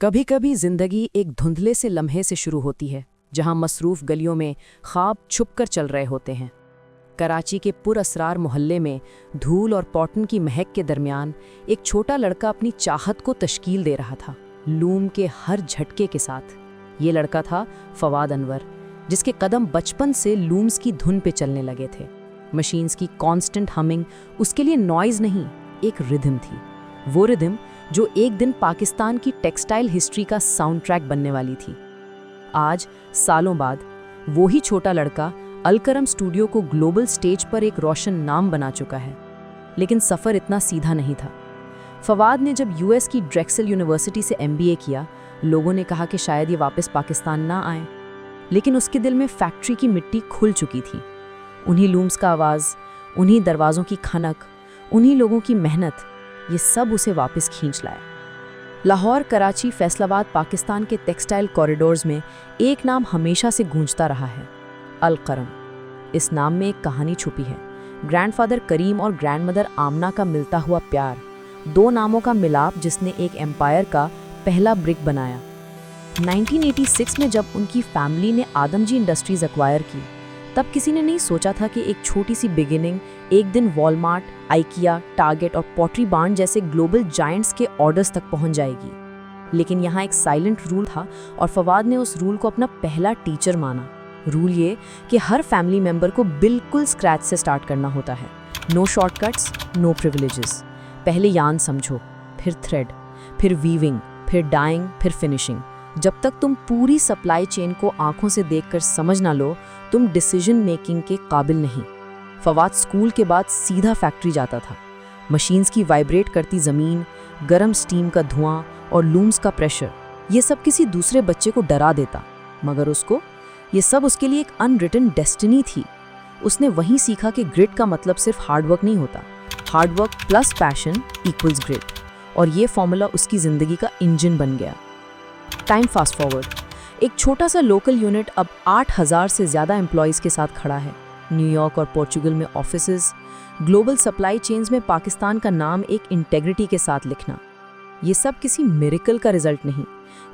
कभी कभी जिंदगी एक धुंधले से लम्हे से शुरू होती है, जहां मसरूफ गलियों में ख्वाब छुपकर चल रहे होते हैं। कराची के पुरअसरार मोहल्ले में धूल और पॉटन की महक के दरमियान एक छोटा लड़का अपनी चाहत को तश्कील दे रहा था, लूम के हर झटके के साथ। ये लड़का था फवाद अनवर, जिसके कदम बचपन से लूम्स की धुन पे चलने लगे थे। मशीन्स की कांस्टेंट हमिंग उसके लिए नॉइज़ नहीं, एक रिदम थी। वो रिदम जो एक दिन पाकिस्तान की टेक्सटाइल हिस्ट्री का साउंड ट्रैक बनने वाली थी। आज सालों बाद वो ही छोटा लड़का अलकरम स्टूडियो को ग्लोबल स्टेज पर एक रोशन नाम बना चुका है। लेकिन सफ़र इतना सीधा नहीं था। फवाद ने जब यूएस की ड्रेक्सल यूनिवर्सिटी से एमबीए किया, लोगों ने कहा कि शायद ये वापस पाकिस्तान ना आए। लेकिन उसके दिल में फैक्ट्री की मिट्टी खुल चुकी थी। उन्हीं लूम्स का आवाज़, उन्हीं दरवाज़ों की खनक, उन्हीं लोगों की मेहनत, ये सब उसे वापस खींच लाया। लाहौर, कराची, फैसलाबाद, पाकिस्तान के टेक्सटाइल कॉरिडोर्स में एक नाम हमेशा से गूंजता रहा है, अलकरम। इस नाम में एक कहानी छुपी है। ग्रैंडफादर करीम और ग्रैंडमदर आमना का मिलता हुआ प्यार, दो नामों का मिलाप जिसने एक एम्पायर का पहला ब्रिक बनाया। 1986 में जब उनकी फैमिली ने आदमजी इंडस्ट्रीज एक्वायर की, तब किसी ने नहीं सोचा था कि एक छोटी सी बिगिनिंग एक दिन वॉलमार्ट, आइकिया, टारगेट और पॉटरी बार्न जैसे ग्लोबल जायंट्स के ऑर्डर्स तक पहुंच जाएगी। लेकिन यहाँ एक साइलेंट रूल था और फवाद ने उस रूल को अपना पहला टीचर माना। रूल ये कि हर फैमिली मेंबर को बिल्कुल स्क्रैच से स्टार्ट करना होता है। No shortcuts, no privileges. पहले यार्न समझो, फिर थ्रेड, फिर वीविंग, फिर डाइंग, फिर फिनिशिंग। जब तक तुम पूरी सप्लाई चेन को आंखों से देखकर समझ ना लो, तुम डिसीजन मेकिंग के काबिल नहीं। फवाद स्कूल के बाद सीधा फैक्ट्री जाता था। मशीन्स की वाइब्रेट करती ज़मीन, गर्म स्टीम का धुआं और लूम्स का प्रेशर, ये सब किसी दूसरे बच्चे को डरा देता, मगर उसको ये सब उसके लिए एक अनरिटन डेस्टिनी थी। उसने वहीं सीखा कि ग्रिड का मतलब सिर्फ हार्डवर्क नहीं होता, hard work plus passion equals grid. और ये फॉर्मूला उसकी ज़िंदगी का इंजन बन गया। टाइम फास्ट फॉरवर्ड, एक छोटा सा लोकल यूनिट अब 8,000 से ज़्यादा एम्प्लॉयज़ के साथ खड़ा है। न्यूयॉर्क और पोर्चुगल में ऑफिसेज, ग्लोबल सप्लाई चेन्स में पाकिस्तान का नाम एक इंटेग्रिटी के साथ लिखना, ये सब किसी मिरेकल का रिजल्ट नहीं।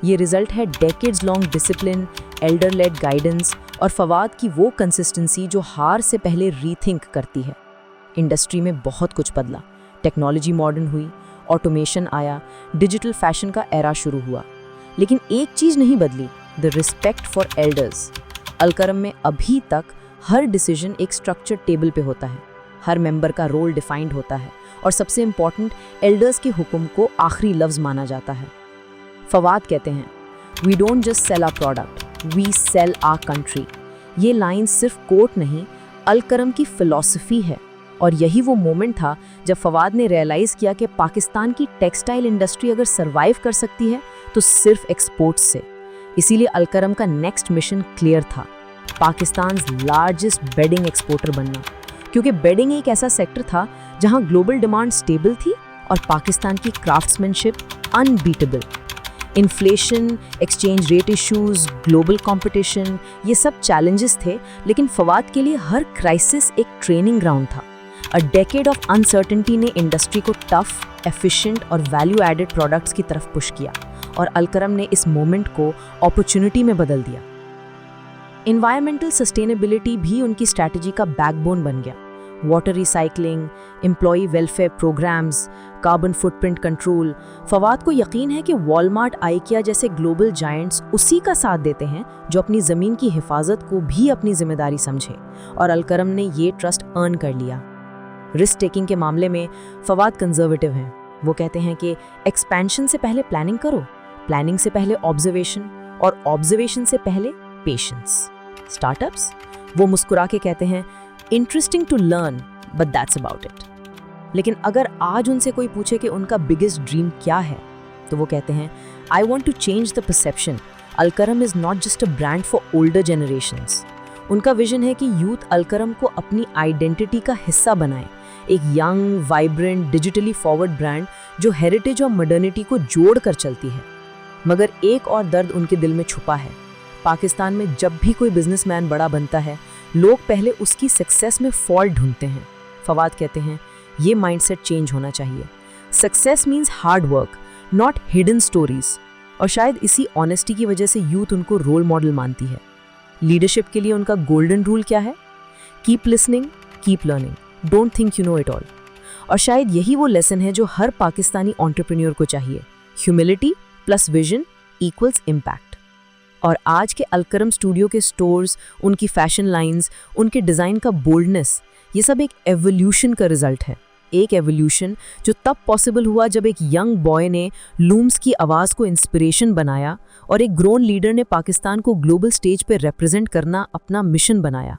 ये रिजल्ट है decades long discipline, elder led guidance और फवाद की वो कंसिस्टेंसी जो हार से पहले रीथिंक करती है। इंडस्ट्री में बहुत कुछ बदला। टेक्नोलॉजी मॉडर्न हुई, ऑटोमेशन आया, डिजिटल फैशन का एरा शुरू हुआ। लेकिन एक चीज़ नहीं बदली, the respect for elders. Alkaram में अभी तक हर डिसीजन एक स्ट्रक्चर टेबल पे होता है, हर मेंबर का रोल डिफाइंड होता है और सबसे इम्पॉर्टेंट, एल्डर्स के हुक्म को आखिरी लफ्ज़ माना जाता है। फवाद कहते हैं, we don't just sell our product, we sell our country. ये लाइन सिर्फ कोट नहीं, अलकरम की फ़िलॉसफी है। और यही वो मोमेंट था जब फवाद ने रियलाइज़ किया कि पाकिस्तान की टेक्सटाइल इंडस्ट्री अगर सर्वाइव कर सकती है तो सिर्फ एक्सपोर्ट्स से। इसीलिए अलकरम का नेक्स्ट मिशन क्लियर था, पाकिस्तान लार्जेस्ट बेडिंग एक्सपोर्टर बनना। क्योंकि बेडिंग एक ऐसा सेक्टर था जहां ग्लोबल डिमांड स्टेबल थी और पाकिस्तान की craftsmanship unbeatable. Inflation, exchange rate issues, global competition, ये सब चैलेंजेस थे, लेकिन फवाद के लिए हर क्राइसिस एक ट्रेनिंग ग्राउंड था। अ डेकेड ऑफ अनसर्टेनिटी ने इंडस्ट्री को टफ, एफिशिएंट और वैल्यू एडेड प्रोडक्ट्स की तरफ पुश किया और अलकरम ने इस मोमेंट को अपॉर्चुनिटी में बदल दिया। एनवायरमेंटल सस्टेनेबिलिटी भी उनकी स्ट्रैटेजी का बैकबोन बन गया। Water recycling, employ welfare programs, carbon footprint control. Fawad को यकीन है कि वॉलमार्ट, आइकिया जैसे ग्लोबल जायंट्स उसी का साथ देते हैं जो अपनी ज़मीन की हिफाजत को भी अपनी जिम्मेदारी समझे, और अलकरम ने ये ट्रस्ट अर्न कर लिया। रिस्क टेकिंग के मामले में फवाद कंजर्वेटिव हैं। वो कहते हैं कि एक्सपेंशन से पहले प्लानिंग करो, प्लानिंग से पहले ऑब्जर्वेशन और ऑब्जर्वेशन से पहले पेशेंस। स्टार्टअप्स, वो मुस्कुरा के कहते हैं, interesting to learn but that's about it. लेकिन अगर आज उनसे कोई पूछे कि उनका बिगेस्ट ड्रीम क्या है, तो वो कहते हैं, I want to change the perception. Alkaram is not just a brand for older generations. उनका विजन है कि यूथ अलकरम को अपनी आइडेंटिटी का हिस्सा बनाए, एक young, vibrant, digitally forward brand जो हेरिटेज और मॉडर्निटी को जोड़ कर चलती है। मगर एक और दर्द उनके दिल में छुपा है। पाकिस्तान में जब भी कोई बिजनेसमैन बड़ा बनता है, लोग पहले उसकी सक्सेस में फॉल्ट ढूंढते हैं। फवाद कहते हैं, ये माइंडसेट चेंज होना चाहिए। Success means hard work, not hidden stories. और शायद इसी ऑनेस्टी की वजह से यूथ उनको रोल मॉडल मानती है। लीडरशिप के लिए उनका गोल्डन रूल क्या है? Keep listening, keep learning, don't think you know it all. और शायद यही वो लेसन है जो हर पाकिस्तानी एंटरप्रेन्योर को चाहिए। Humility plus vision equals impact. और आज के अलकरम स्टूडियो के स्टोर्स, उनकी फैशन लाइंस, उनके डिज़ाइन का बोल्डनेस, ये सब एक एवोल्यूशन का रिजल्ट है। एक एवोल्यूशन जो तब पॉसिबल हुआ जब एक यंग बॉय ने लूम्स की आवाज़ को इंस्पिरेशन बनाया और एक ग्रोन लीडर ने पाकिस्तान को ग्लोबल स्टेज पर रिप्रेजेंट करना अपना मिशन बनाया।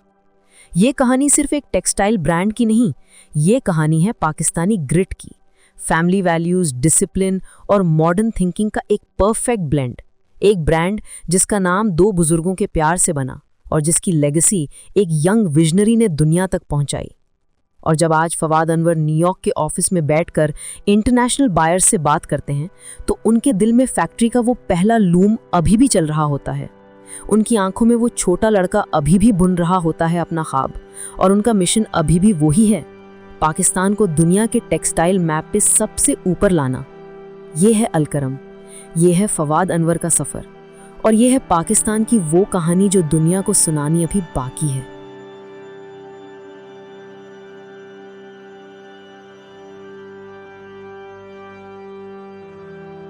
ये कहानी सिर्फ एक टेक्सटाइल ब्रांड की नहीं, ये कहानी है पाकिस्तानी ग्रिट की, फैमिली वैल्यूज़, डिसिप्लिन और मॉडर्न थिंकिंग का एक परफेक्ट ब्लेंड। एक ब्रांड जिसका नाम दो बुजुर्गों के प्यार से बना और जिसकी लेगेसी एक यंग विजनरी ने दुनिया तक पहुंचाई। और जब आज फवाद अनवर न्यूयॉर्क के ऑफिस में बैठकर इंटरनेशनल बायर्स से बात करते हैं तो उनके दिल में फैक्ट्री का वो पहला लूम अभी भी चल रहा होता है। उनकी आंखों में वो छोटा लड़का अभी भी बुन रहा होता है अपना ख्वाब, और उनका मिशन अभी भी वही है, पाकिस्तान को दुनिया के टेक्सटाइल मैप पे सबसे ऊपर लाना। ये है अलकरम, ये है फवाद अनवर का सफ़र, और ये है पाकिस्तान की वो कहानी जो दुनिया को सुनानी अभी बाकी है।